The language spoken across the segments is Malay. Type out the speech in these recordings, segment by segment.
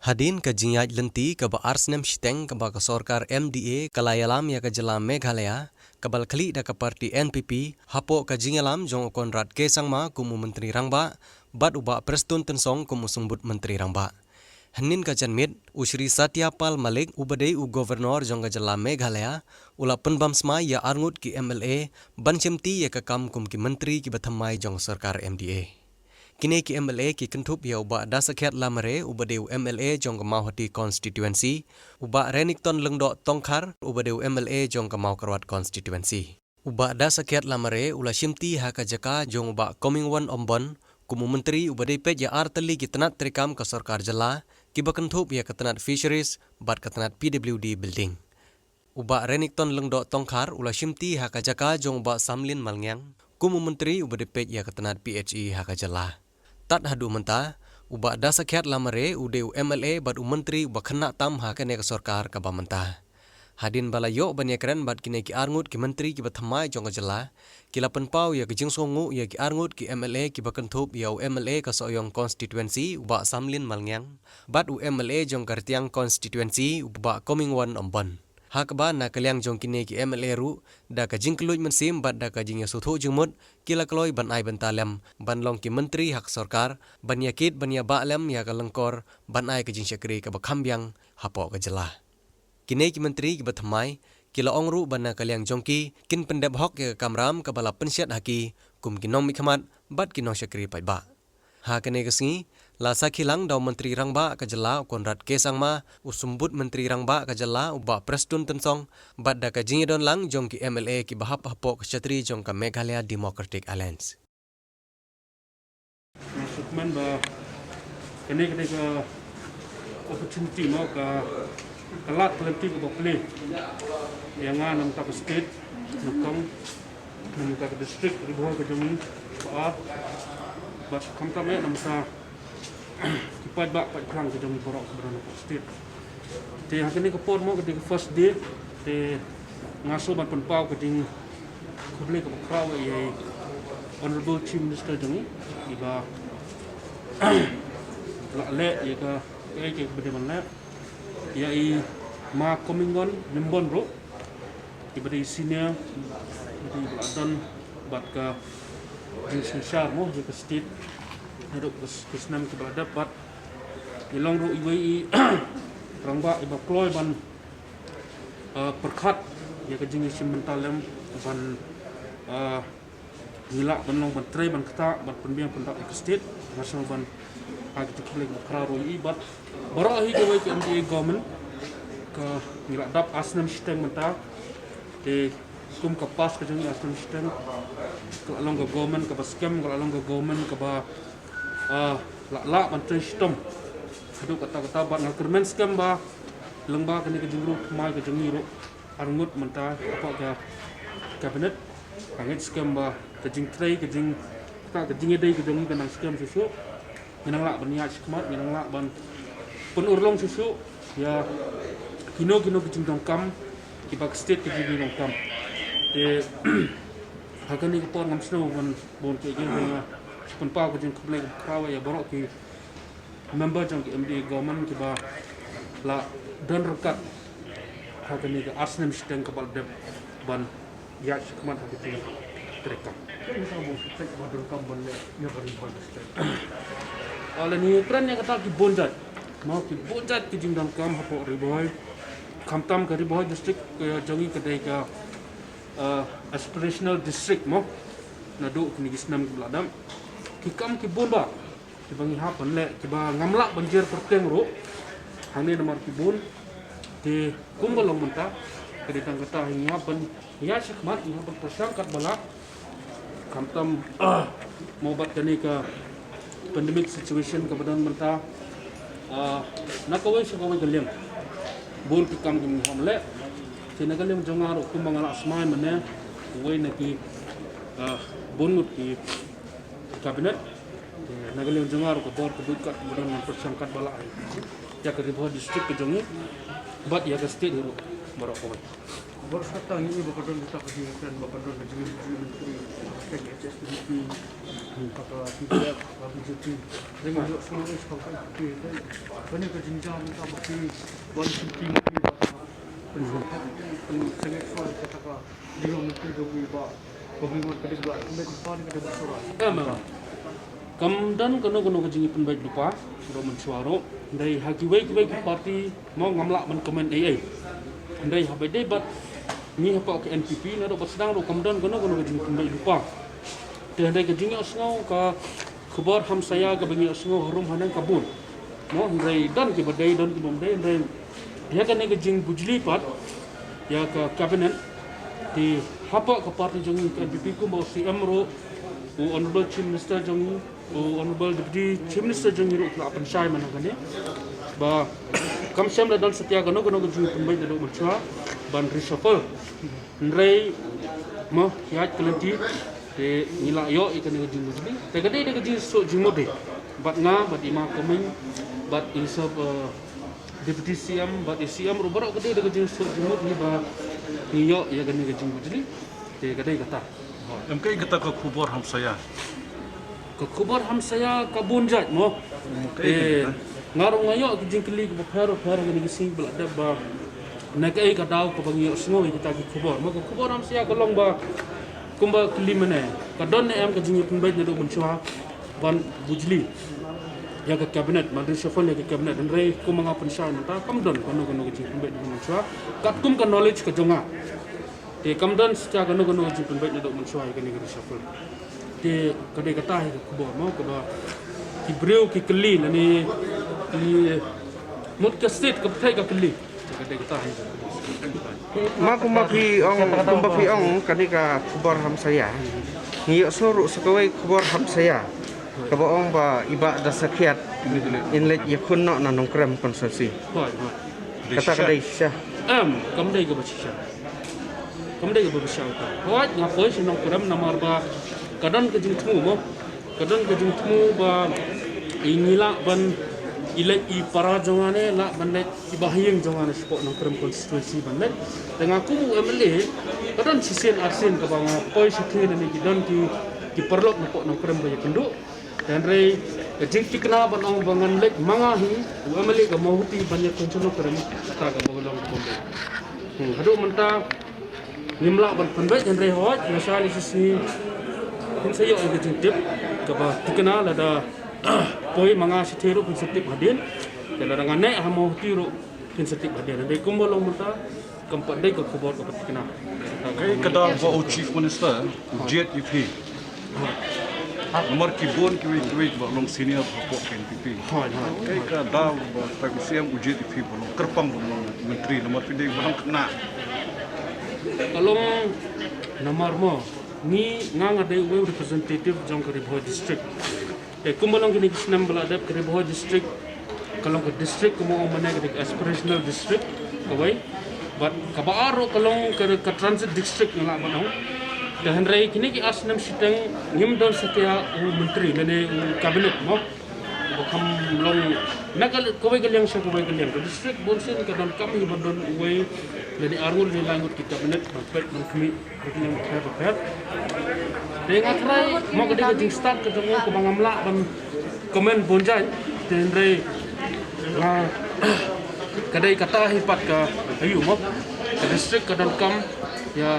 Hadin ke jinyaj lenti ke ba arsnem shiteng ke ba ke sorkar MDA kalayalam ya ke jelam Meghalaya kebal kali da ke parti NPP hapo ke jinyalam jong konrad ke sangma kumu menteri rangba bat uba prestun tensong kumu sumbut menteri rangba. Hanin ke janmit Usri Satyapal Malik ubadai u governor jong ke jelam Meghalaya ula penbamsma ya arngut ki MLA banchemti ya ke kam kum ki menteri ki bathamai jong sorkar MDA. Kini ki MLA ki kentup ya uba dasakhet lamare ubadeu MLA jong ke Mauhati constituency uba Renington Lengdok Tongkhar ubadeu MLA jong ke Maukarwat constituency. Uba dasakhet lamare ula shimti haka jaka jong uba Comingwan Ombon kumu menteri ubadei pej ya artali ki tenat trikam ke sorkar jela ki bakentup ya ke tenat fisheries bat ke tenat PWD building. Uba Renington Lengdok Tongkhar ula shimti haka jaka jong uba Samlin Malngyang kumu menteri ubadei pej ya ke tenat PHE haka jela. Tat hadu menta uba dasakhet lamare udeu MLA bat menteri uba khana tam ha kene ke sorkar ka ba menta. Hadin bala yo banya keren bat kine ki arngut ki menteri ki bathamai jong jela ki lapan pau ya ki jingsongu ya ki arngut ki MLA ki bakentup ya MLA ka soyong constituency uba Samlin Malngyang bat MLA jong Kartiang constituency uba Comingwan Ombon. Hakba na kaliang jong kine ki MLA ru da ka jingkluj mensim bat da ka jingya suthu jengmut kila kloi ban ai bentalem ban long ki menteri hak sorkar ban yakit ban ya ba'lem ya ka lengkor ban ai ka jing syakri ka bakhambyang hapo ka jela. Kine ki menteri ki bathamai kila ong ru ban na kaliang jong ki kin pendep hok ya kamram ka bala pensyat haki kum kinong mikhamat bat kinong syakri pai ba. Ha kene kesingi la sakhilang daw menteri rangba ka jela konrad kesangma usumbut menteri rangba ka jela uba prestun tensong bat da ka jingidon lang jong ki MLA ki bahap hapo ka chatri jong ka Meghalaya Democratic Alliance. Maksudman ba kene ka opportunity mo ka kalat lenti ka bakli yang nam ta state nukong nam ka district ribuan ka jami ba bat kamtame nam sa kipat ba pat krang ke jong borok sebenarnya state te hakini ke por mo ke first day te ngaso ban penpau ke ding kubli ke kraw ye honorable chief minister jong iba la le ye ke bede mana ya I ma Comingwan Nimbon bro iba di senior di badan bat ka jing syar mo ke state hidup kesenam ke berada bat ilong ru iwi rangba iba ploy ban perkat ya ke jing sim mentalem ban gila ban long ban tre ban kata ban penbiang pendak ke state national ban ag tukle kra ru I bat baro hi ke ke MDA government ke gila dap asnam sistem menta de kum kapas ke jing asnam sistem ke along ke government ke baskem ke along ke government ke ba la menteri sistem hidup kata-kata bat ngakermen scam ba lengba kene ke jingru mai ke jingiru arngut menta apa ke cabinet angit scam ba ke jing trei ke jing ta ke jing dei ke jing ke nang scam susu minang la berniat skmat minang la ban penurlong susu ya kino ke jing dongkam ki bak state ke jing dongkam hakani ke por ngam snow bon ke jing penpau ke jing kublai krawa ya borok ki member jong ki MDA government ki ba la dan rekat hakani ke asnem steng ke bal deb ban ya skmat hakati terekam ala ni kran ya kata ki bonjat mau ki bonjat ki jing dang kam hapo riboy kamtam ke riboy district ke jongi ke dai ka aspirational district mo nadu kini gisnam ke ladam kikam ki bon ba ki bangi hapan le ki ba ngamla banjir perteng ro hane nomor ki bon te kumbalong menta ke ditang kata hinga ban ya syakmat hinga ban persangkat bala kamtam mau bat kani ka pandemic situation ke badan menta nakawai sakawai galiam bon ki kam ki hamle sina galiam jongaro kumbangala asmai mane wei naki bonut ki kabinet nagalion jengar ko bor ko dukat mudan persangkat bala ya ke ribuan district ke jongi bat ya ke state ru borok ko bor satang ini bakadon kita ke kan bakadon ke jongi menteri ke HSDP kata tidak begitu dengan semua sekarang itu banyak kejenjang kita bagi buat penting sangat soal kata di dalam itu juga bah bagaimana kita buat depan kita bersuara. Kamdan kono kejingi penbaik lupa sudah mensuaro dari hakiwai parti mau ngamlak men komen AI dari habai debat ni apa ke NPP na do sedang do kamdan kono kejingi penbaik lupa dan dari kejingi asngau ka khabar ham saya ka bengi asngau harum hanang kabul mo dari dan ke badai dan ke bomdai dari dia kan kejing bujli pat ya ka kabinet di hapa ke parti jongi ke NPP ku mau CM ro honorable chief minister jongi honorable deputy chief minister jongi ro la panchai mana kane ba kam syam da dal setia kono kejingi penbaik do menchua ban reshuffle ndrei mo hiat kelenti de nila yo ikan ke jing mujli te kade de jing so jing mode bat nga bat ima koming bat isab deputy CM bat CM ro barok kade de jing so jing mode ni ba ni yo ya kan ke jing mujli te kade kata MK kata ke kubur ham saya ke kubur ham saya kabun jat mo ngarung ngayo ke jing keli ke pharo kan ke sing bla da ba nak ai kadau ke bangi sngo kita ke kubur mo ke kubur ham saya kolong ba kumba kelimane kadon em ke jingi penbaik do menchua ban bujli ya ke kabinet madri shafal ya ke kabinet dan rei kum mangapun sha nata kamdon kono ke jingi penbaik do menchua kat kum ka knowledge ke jonga te kamdon sta kono ke jingi penbaik do menchua ke negeri shafal te kade kata ke kubo mau ke ba ki breu ki keli ni mut ke state ke thai ka keli kade kata Kumbafi ong kanika kubur ham saya. Ni soruk sekawai kubur ham saya. Kabaong ba iba da sakiat inlet yakun no nanong krem konsumsi. Kata kadai sya. Kamdai ke basisha. Kamdai ke basisha ta. Hoat ngapoi sinong krem namar ba kadon ke jing tmu mo. Kadon ke jing tmu ba inila ban ilek I para jongane la banlet ibahiyeng jongane sport nang krem konstitusi banlet dengan aku MLA kadang sisen arsin ke bang poi sikhe ni kidon ki perlok nang nang krem baye penduk dan rei jing tikna banong bangan lek mangahi MLA ke mahuti banyak koncono krem ta ke bolong bombe hadu menta nimla ban penbaik dan rei hot nasional sisi kun sayo ke jing tip ke ba tikna lada poi manga sithero pensetip hadin dan dengan naik hamo tiro pensetip hadin dan kumbolong menta keempat dai ke kubur ke petikna kai kada ba chief minister jet UP nomor kibon kiwi ba long senior pok NPP kai kada ba ta CM jet UP ba kerpang menteri nomor pindai ba kena kalau nomor mo ni ngang ada representative jong ke Riboh district kumbolong kini kisnam beladap ke Riboh district kalau ke district kumo mana ke aspirational district kawai but kabaaro kalau ke transit district ngala manong dan rai kini ki asnam sitang ngimdol setia menteri lene kabinet mo bakam long nakal kawai galyang sa kawai galyang district bonsen kadon kami bandon uway lene arngul ni langut ki kabinet bakpet mangkmi yang terhadap dengan rai mau ke jing start ke jongo ke bangamla ban komen bonjai dan rai kadai kata hipat ke ayu mo ke district kadon kam ya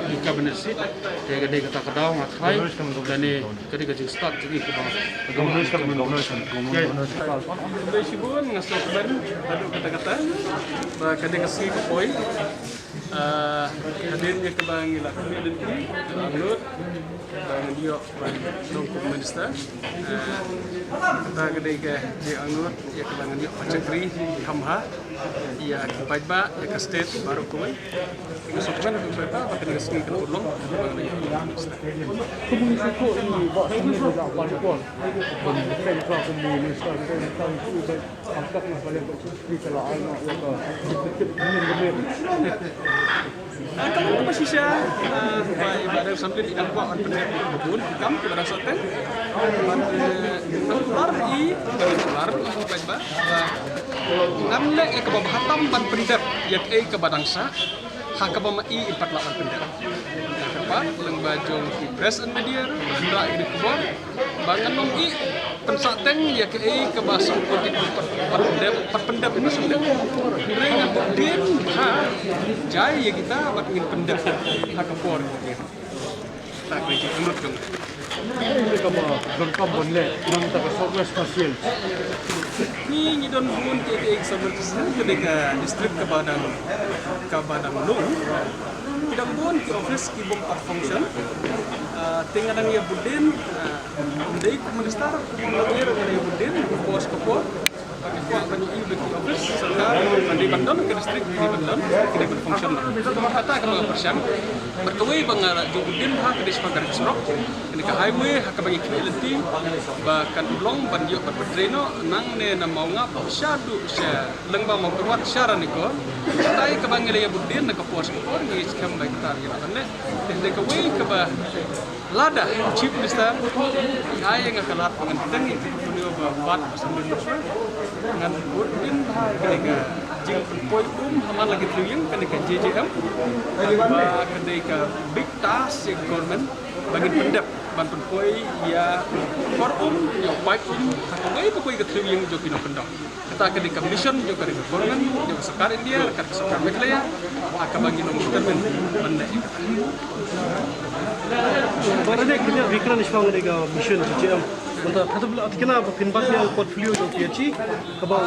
di kabinet sit ya kadai kata kadau ngatrai dan ni kadai ke jing start jadi ke bang Sibun ngasih kabar lalu kata-kata kadai kasih ke poin hadirnya ke bang ila dan anglut dan dia bang dongkop minister kata kedai ke dia anglut ya ke bang dia pacakri hamha ya ke pajba ya ke state baru kuai masuk kan beberapa pakai ngasih ke ulung bang dia minister komunikasi ko ini buat sini juga pon bukan kalau komunikasi kan itu angkat lah paling kecil kalau anak yang kalau apa sih sih ibadah sampai di kalpa on benar betul kam kepada soten keluar I keluar pajba namle ke bahatam ban pendep yak ke badangsa hak ke I 48 pendep rapat lang bajong ki press and media hendra ini kubor bangan nong i pensateng ya ke ke bahasa politik pendap ini sudah dengan din ha jai ya kita buat ingin pendap ha kapor tak kerja menurut kamu Ini kaba gangkam bonle nang ta software spasial. ni don bun ke example ke distrik Kabadang Lu tidak bun ke office ki bom part function tinggal nang ya budin ndai ku minister mengalir nang ya budin pos kapor bagi kuat bagi ibu ki office serta di Bandon ke distrik di Bandon tidak berfungsi kata kalau persiang berkawai bangara judin ha ke dispagar serok ini ke highway ha ke bagi quality bahkan ulong bandio berpetreno nang ne na mau ngap syadu sya lengba mau keluar syara niko tai ke bangile ya budin na ke pos kapor ni skam baik tar ya ne de ke way ke ba lada chief minister ai nga kalat pengen itu dunia bat sambil nusra dengan budin ha ke jing poi haman lagi tuyang kenika JJM ba kenika big task yang government bagi pendap bantuan poi ya korum ya baik hakai pokoi ke tuyang jo pino pendap kita kenika mission jo kenika government jo sekar India kar sekar Meghalaya akan bagi nomor government benda Barang kita vikran isfang nega mission JJM. Benda kata bila kena pinbat yang portfolio jo kiaci kaba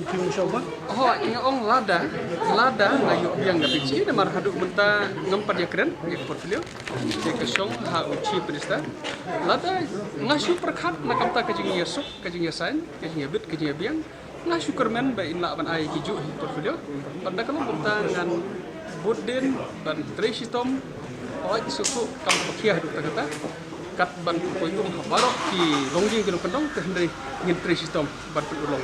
tim musyawarah. Oh, ingat ong lada layu yang nggak pici, dan marah haduk benta ngempat ya keren ya portfolio. Jadi kesong ha uci penista. Lada ngasu perkat nak kamta kajing ya sup, kajing ya sain, kajing ya bit, kajing ya biang. Ngasu kermen ba inla ban ai kiju portfolio. Pada kalau benta dengan budin ban treshitom, oi suku kam pakia haduk kata. Kat ban poitum barok ki longjing kino kendong ke hendai ngin treshitom ban ulong.